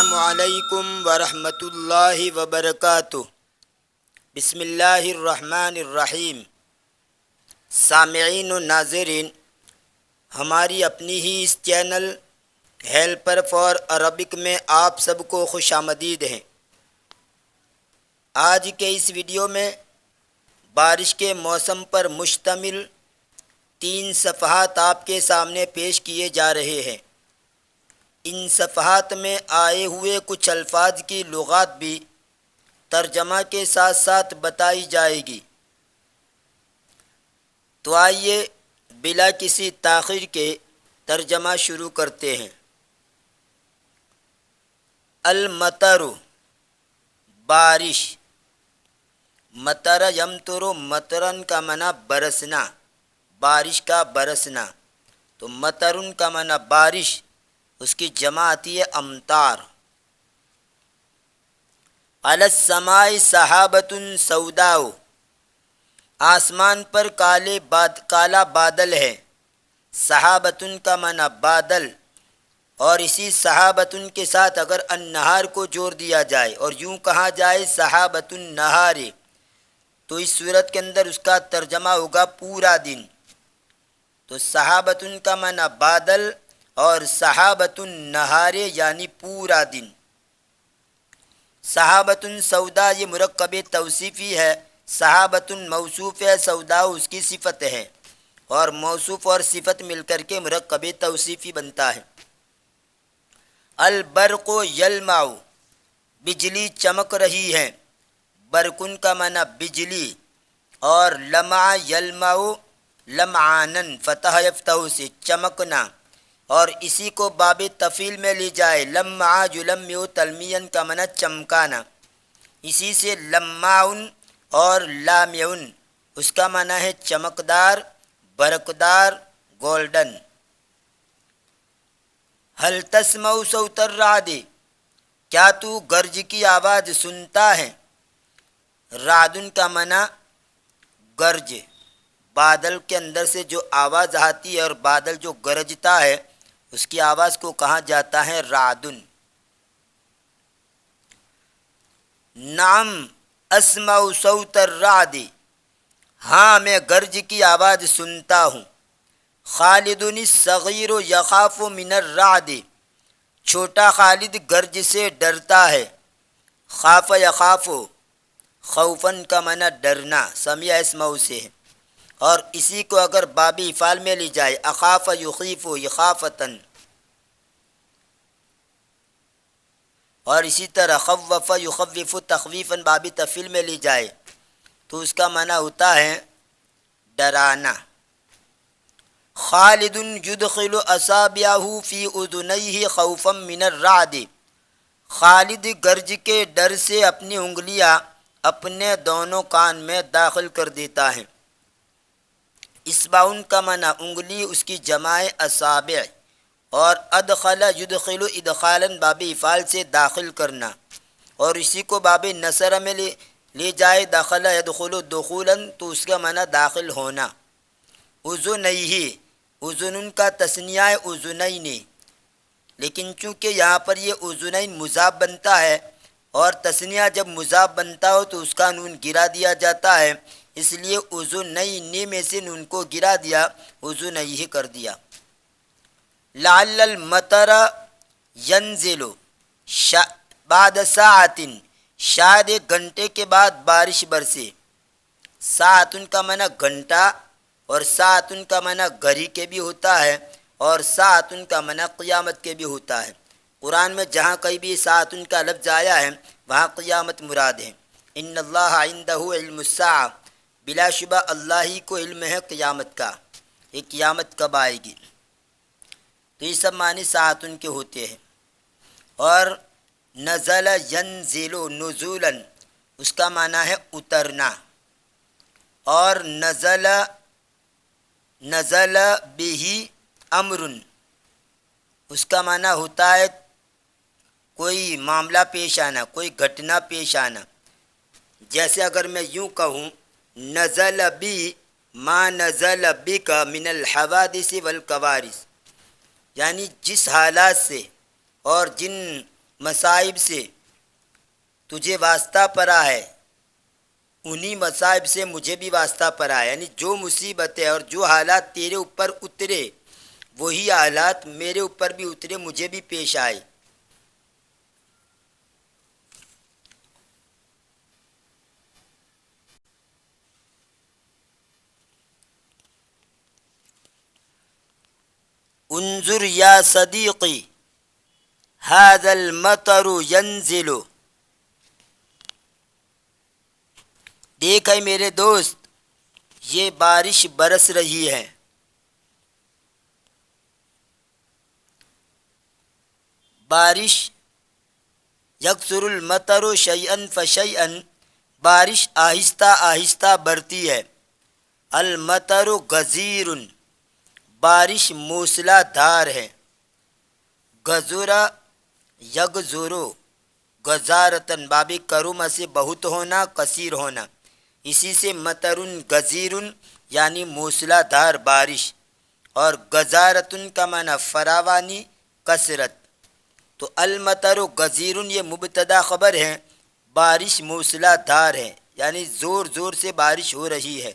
السلام علیکم ورحمۃ اللہ وبرکاتہ۔ بسم اللہ الرحمن الرحیم۔ سامعین و ناظرین، ہماری اپنی ہی اس چینل ہیلپر فار عربک میں آپ سب کو خوش آمدید ہیں۔ آج کے اس ویڈیو میں بارش کے موسم پر مشتمل 3 صفحات آپ کے سامنے پیش کیے جا رہے ہیں۔ ان صفحات میں آئے ہوئے کچھ الفاظ کی لغات بھی ترجمہ کے ساتھ ساتھ بتائی جائے گی۔ تو آئیے بلا کسی تاخیر کے ترجمہ شروع کرتے ہیں۔ المطر، بارش۔ مطر یمطر، مطرن کا معنی برسنا، بارش کا برسنا۔ تو مطرن کا معنی بارش، اس کی جمع آتی ہے امطار۔ علی السماء سحابۃ سوداء، آسمان پر کالا بادل ہے۔ سحابۃ کا معنی بادل، اور اسی سحابۃ کے ساتھ اگر النہار کو جوڑ دیا جائے اور یوں کہا جائے سحابۃ النہار، تو اس صورت کے اندر اس کا ترجمہ ہوگا پورا دن۔ تو سحابۃ کا معنی بادل اور سحابۃ النہار یعنی پورا دن۔ سحابۃ سوداء یہ مرکب توصیفی ہے، سحابۃ موصوف ہے، سوداء اس کی صفت ہے، اور موصوف اور صفت مل کر کے مرکب توصیفی بنتا ہے۔ البرق یلمع، بجلی چمک رہی ہے۔ برقن کا معنی بجلی، اور لمع یلمع لمعانن، فتح یفتح سے چمکنا، اور اسی کو باب تفعیل میں لی جائے لمع یلمع تلمیعن کا معنی چمکانا، اسی سے لمعن اور لامعن اس کا معنی ہے چمکدار، برقدار، گولڈن۔ هل تسمع صوت الرعد، کیا تو گرج کی آواز سنتا ہے؟ رعدن کا معنی گرج، بادل کے اندر سے جو آواز آتی ہے اور بادل جو گرجتا ہے اس کی آواز کو کہا جاتا ہے رعدن۔ نعم اسمع صوت الرعد، ہاں میں گرج کی آواز سنتا ہوں۔ خالد الصغیر یخاف من الرعد، چھوٹا خالد گرج سے ڈرتا ہے۔ خاف یخاف، خوفن کا معنی ڈرنا، سمع اسمع سے ہے، اور اسی کو اگر باب افعال میں لی جائے اخاف یخیف اخافتن، اور اسی طرح خوف یخوف تخویفاً باب تفعیل میں لی جائے تو اس کا معنی ہوتا ہے ڈرانا۔ خالد یدخل اصابعہ فی اذنیہ خوفا من الرعد، خالد گرج کے ڈر سے اپنی انگلیاں اپنے دونوں کان میں داخل کر دیتا ہے۔ اصبعن کا معنی انگلی، اس کی جمع اصابع، اور ادخل یدخل ادخالاً باب افعال سے داخل کرنا، اور اسی کو باب نصر میں لے جائے دخل یدخل دخولاً تو اس کا معنی داخل ہونا۔ اذنیہ، اذن کا تثنیہ اذنین، لیکن چونکہ یہاں پر یہ اذنین مضاف بنتا ہے اور تثنیہ جب مضاف بنتا ہو تو اس کا نون گرا دیا جاتا ہے، اس لیے اذنین میں سے نون کو گرا دیا، اذنیہ کر دیا۔ لعل المطر ینزل بعد ساعت، شاید ایک گھنٹے کے بعد بارش برسے۔ ساعتن کا معنی گھنٹہ، اور ساعتن کا معنی گھڑی کے بھی ہوتا ہے، اور ساعتن کا معنی قیامت کے بھی ہوتا ہے۔ قرآن میں جہاں کہیں بھی ساعتن کا لفظ آیا ہے وہاں قیامت مراد ہے۔ ان اللہ عندہ علم الساعہ، بلا شبہ اللہ ہی کو علم ہے قیامت کا، یہ قیامت کب آئے گی۔ تو یہ سب معنی ساعتن کے ہوتے ہیں۔ اور نزل ینزل نزولاً، اس کا معنی ہے اترنا، اور نزل بہ امر، اس کا معنی ہوتا ہے کوئی معاملہ پیش آنا، کوئی گھٹنا پیش آنا۔ جیسے اگر میں یوں کہوں نزل بی ما نزل بک من الحوادث والکوارث، یعنی جس حالات سے اور جن مصائب سے تجھے واسطہ پڑا ہے، انہی مصائب سے مجھے بھی واسطہ پڑا ہے، یعنی جو مصیبتیں اور جو حالات تیرے اوپر اترے وہی حالات میرے اوپر بھی اترے، مجھے بھی پیش آئے۔ انظر یا صدیقی هذا المطر ينزل، دیکھ اے میرے دوست یہ بارش برس رہی ہے۔ بارش یکثر المطر شیئا فشیئا، بارش آہستہ آہستہ برتی ہے۔ المطر غزیر، بارش موسلا دھار ہے۔ غزرا یغزرو غزارتن، باب کرم سے بہت ہونا، کثیر ہونا، اسی سے مطرن غزیرن یعنی موسلا دھار بارش، اور غزارتن کا معنی فراوانی، کثرت۔ تو المطر غزیرن یہ مبتدا خبر ہے، بارش موسلا دھار ہے یعنی زور زور سے بارش ہو رہی ہے،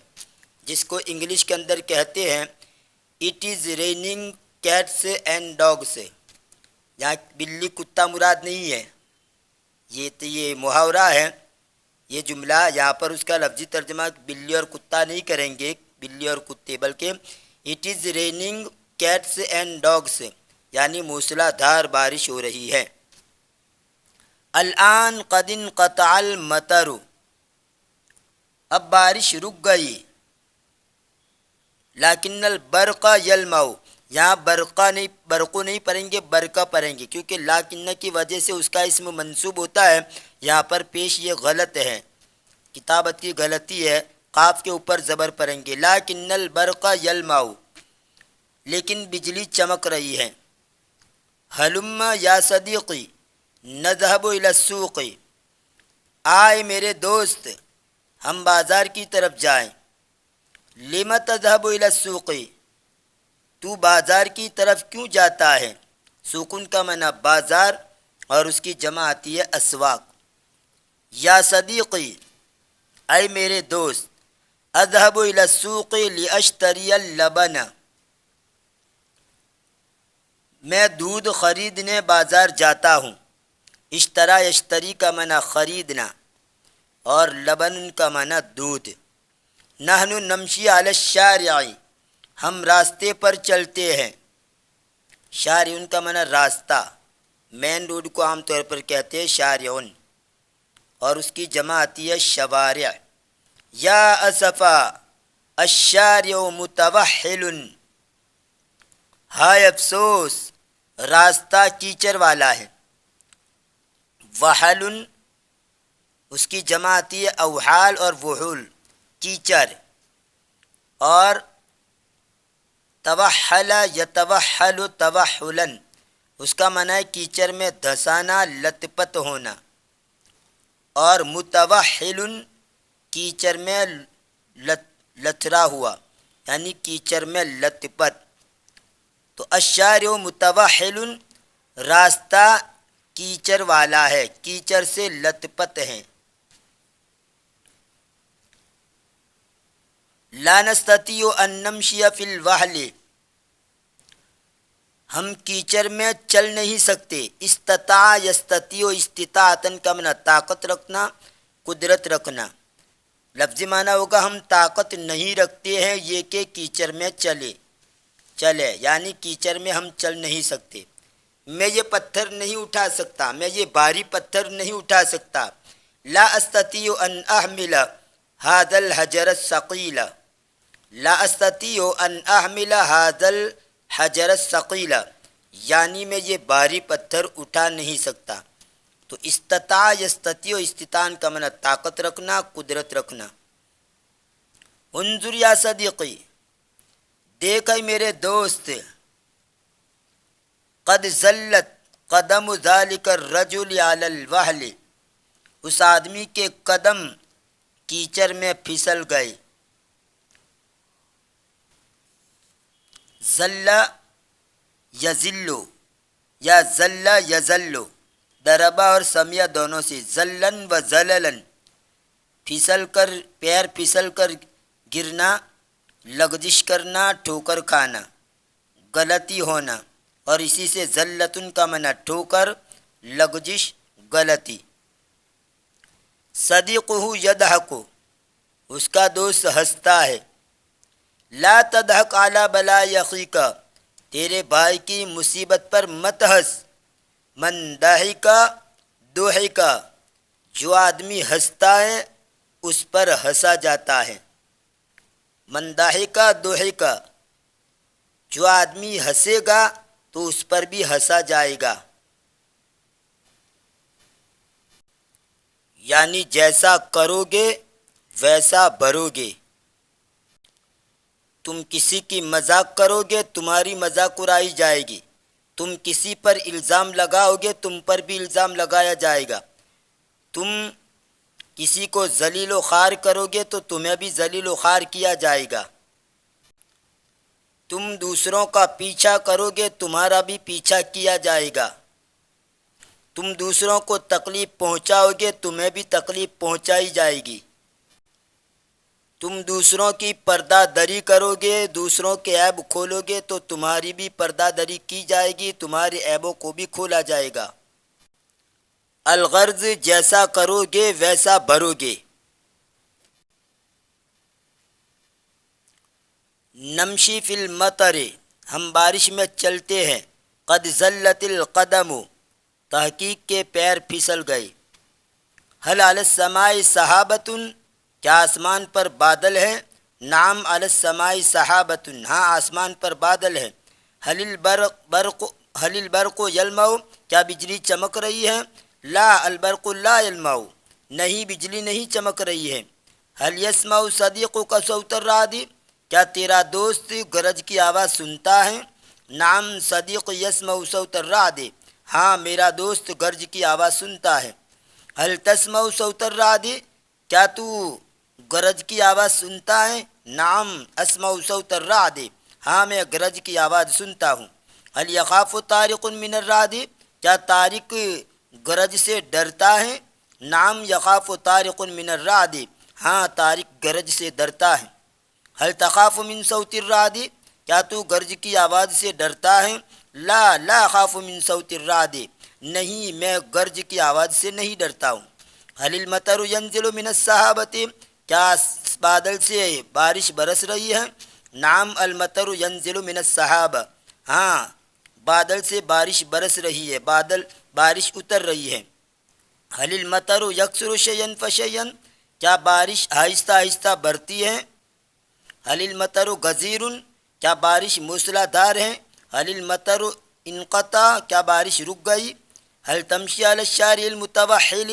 جس کو انگلش کے اندر کہتے ہیں it is raining cats and dogs. یہاں بلی کتا مراد نہیں ہے، یہ محاورہ ہے، یہ جملہ یہاں پر اس کا لفظی ترجمہ بلی اور کتا نہیں کریں گے، بلی اور کتے، بلکہ it is raining cats and dogs یعنی موسلا دھار بارش ہو رہی ہے۔ الآن قد انقطع المطر، اب بارش رک گئی۔ لیکن البرق یلمع، یہاں برقو نہیں پڑھیں گے، برقہ پڑھیں گے، کیونکہ لاکنہ کی وجہ سے اس کا اسم منصوب ہوتا ہے، یہاں پر پیش یہ غلط ہے، کتابت کی غلطی ہے، قاف کے اوپر زبر پڑھیں گے۔ لیکن البرق یلمع، لیکن بجلی چمک رہی ہے۔ ہلم یا صدیقی نذهب الى السوق، آئے میرے دوست ہم بازار کی طرف جائیں۔ لم تذهب الى السوق، تو بازار کی طرف کیوں جاتا ہے؟ سکون کا معنی بازار اور اس کی جمع آتی ہے اسواق۔ یا صدیقی اے میرے دوست، اذهب الى السوق لاشتری اللبن، میں دودھ خریدنے بازار جاتا ہوں۔ اشترا یشتری کا معنی خریدنا اور لبن کا معنی دودھ۔ نحن نمشی علی الشارع، ہم راستے پر چلتے ہیں۔ شارع کا معنی راستہ، مین روڈ کو عام طور پر کہتے ہیں شارعن، اور اس کی جمع آتی ہے شوارع۔ یا اسفا الشارع متوحل، ہائے افسوس راستہ کیچڑ والا ہے۔ وحل اس کی جمع آتی ہے اوحال اور وحول، کیچڑ، اور توحل یتوحل توحلا، اس کا معنی ہے کیچڑ میں دھسانا، لت پت ہونا، اور متوحل کیچڑ میں لتھڑا ہوا یعنی کیچڑ میں لت پت۔ تو الشارع متوحل راستہ کیچڑ والا ہے، کیچڑ سے لت پت ہیں۔ لا نستطيع ان نمشي في الوحل، ہم کیچڑ میں چل نہیں سکتے۔ استطاع یستطیع استطاعتن کا معنی طاقت رکھنا، قدرت رکھنا، لفظی معنی ہوگا ہم طاقت نہیں رکھتے ہیں یہ کہ کیچڑ میں چلے یعنی کیچڑ میں ہم چل نہیں سکتے۔ میں یہ پتھر نہیں اٹھا سکتا، میں یہ بھاری پتھر نہیں اٹھا سکتا۔ لا استطيع ان احمل هذا الحجر الثقيل، لا استطيع ان احمل هذا الحجر الثقيل یعنی میں یہ بھاری پتھر اٹھا نہیں سکتا۔ تو استطاع یستطیع استطاعت کا معنی طاقت رکھنا، قدرت رکھنا۔ انظر یا صدیقی، دیکھ اے میرے دوست، قد زلت قدم ذلك الرجل علی الوحل، اس آدمی کے قدم کیچڑ میں پھسل گئے۔ زل یزلو یا زل یزلو، دربا اور سمیا دونوں سے، زلن و زللن، پھسل کر، پیر پھسل کر گرنا، لغزش کرنا، ٹھوکر کھانا، غلطی ہونا، اور اسی سے زلتن کا معنی ٹھوکر، لغزش، غلطی۔ صدیقہ یضحک، اس کا دوست ہنستا ہے۔ لا تضحک علی بلاء اخیک، تیرے بھائی کی مصیبت پر مت ہنس۔ من ضحک ضحک، جو آدمی ہنستا ہے اس پر ہنسا جاتا ہے۔ من ضحک ضحک، جو آدمی ہنسے گا تو اس پر بھی ہنسا جائے گا۔ یعنی جیسا کرو گے ویسا بھرو گے۔ تم کسی کی مذاق کرو گے تمہاری مذاق اڑائی جائے گی، تم کسی پر الزام لگاؤ گے تم پر بھی الزام لگایا جائے گا، تم کسی کو ذلیل و خوار کرو گے تو تمہیں بھی ذلیل و خوار کیا جائے گا، تم دوسروں کا پیچھا کرو گے تمہارا بھی پیچھا کیا جائے گا، تم دوسروں کو تکلیف پہنچاؤ گے تمہیں بھی تکلیف پہنچائی جائے گی، تم دوسروں کی پردہ دری کرو گے، دوسروں کے عیب کھولو گے تو تمہاری بھی پردہ دری کی جائے گی، تمہارے عیبوں کو بھی کھولا جائے گا۔ الغرض جیسا کرو گے ویسا بھرو گے۔ نمشی فی المطر، ہم بارش میں چلتے ہیں۔ قد زلت القدم، تحقیق کے پیر پھسل گئے۔ حل علی السماء سحابۃ، کیا آسمان پر بادل ہے؟ نعم علی السماء سحابۃ، ہاں آسمان پر بادل ہے۔ حل البرق یلمع، کیا بجلی چمک رہی ہے؟ لا البرق لا یلمع، نہیں بجلی نہیں چمک رہی ہے۔ حل یسمع صدیقک صوت الرعد، کیا تیرا دوست گرج کی آواز سنتا ہے؟ نعم صدیق یسمع صوت الرعد، ہاں میرا دوست گرج کی آواز سنتا ہے۔ حل تسمع صوت الرعد، کیا تو گرج کی آواز سنتا ہے؟ نعم اسمع صوت الرعد، ہاں میں گرج کی آواز سنتا ہوں۔ حل یخاف طارق من الرعد، کیا طارق گرج سے ڈرتا ہے؟ نعم یخاف طارق من الرعد، ہاں طارق گرج سے ڈرتا ہے۔ حل تخاف من صوت الرعد، کیا تو گرج کی آواز سے ڈرتا ہے؟ لا لا اخاف من صوت الرعد، نہیں میں گرج کی آواز سے نہیں ڈرتا ہوں۔ حل المطر ینزل من السحابۃ، کیا بادل سے بارش برس رہی ہے؟ نعم المطر ینزل من السحاب، ہاں بادل سے بارش برس رہی ہے، بارش اتر رہی ہے۔ حل المطر یکسر شیئا فشیئا، کیا بارش آہستہ آہستہ برتی ہے؟ حل المطر غزیر، کیا بارش موسلا دھار ہے؟ حل المطر انقطع، کیا بارش رک گئی؟ حل تمشی علی الشارع المتوحل،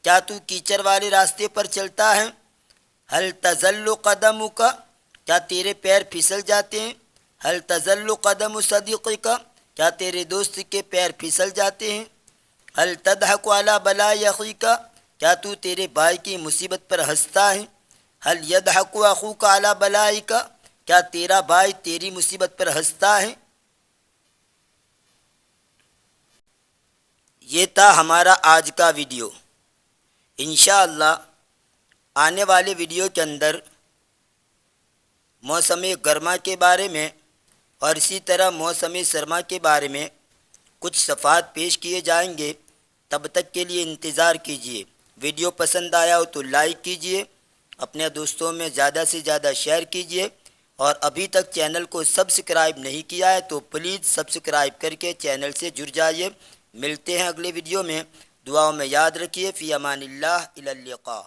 کیا تو کیچڑ والے راستے پر چلتا ہے؟ حل تزل قدمک، کیا تیرے پیر پھسل جاتے ہیں؟ حل تزل قدم صدیقک، کیا تیرے دوست کے پیر پھسل جاتے ہیں؟ حل تضحک علی بلاء اخیک، کیا تو تیرے بھائی کی مصیبت پر ہنستا ہے؟ حل یضحک اخوک علی بلائک، کیا تیرا بھائی تیری مصیبت پر ہنستا ہے؟ یہ تھا ہمارا آج کا ویڈیو۔ انشاءاللہ آنے والے ویڈیو کے اندر موسم گرما کے بارے میں اور اسی طرح موسم سرما کے بارے میں کچھ صفحات پیش کیے جائیں گے۔ تب تک کے لیے انتظار کیجیے۔ ویڈیو پسند آیا ہو تو لائک کیجیے، اپنے دوستوں میں زیادہ سے زیادہ شیئر کیجیے، اور ابھی تک چینل کو سبسکرائب نہیں کیا ہے تو پلیز سبسکرائب کر کے چینل سے جڑ جائیے۔ ملتے ہیں اگلے ویڈیو میں، دعاؤں میں یاد رکھیے۔ فی امان اللہ، الی اللقاء۔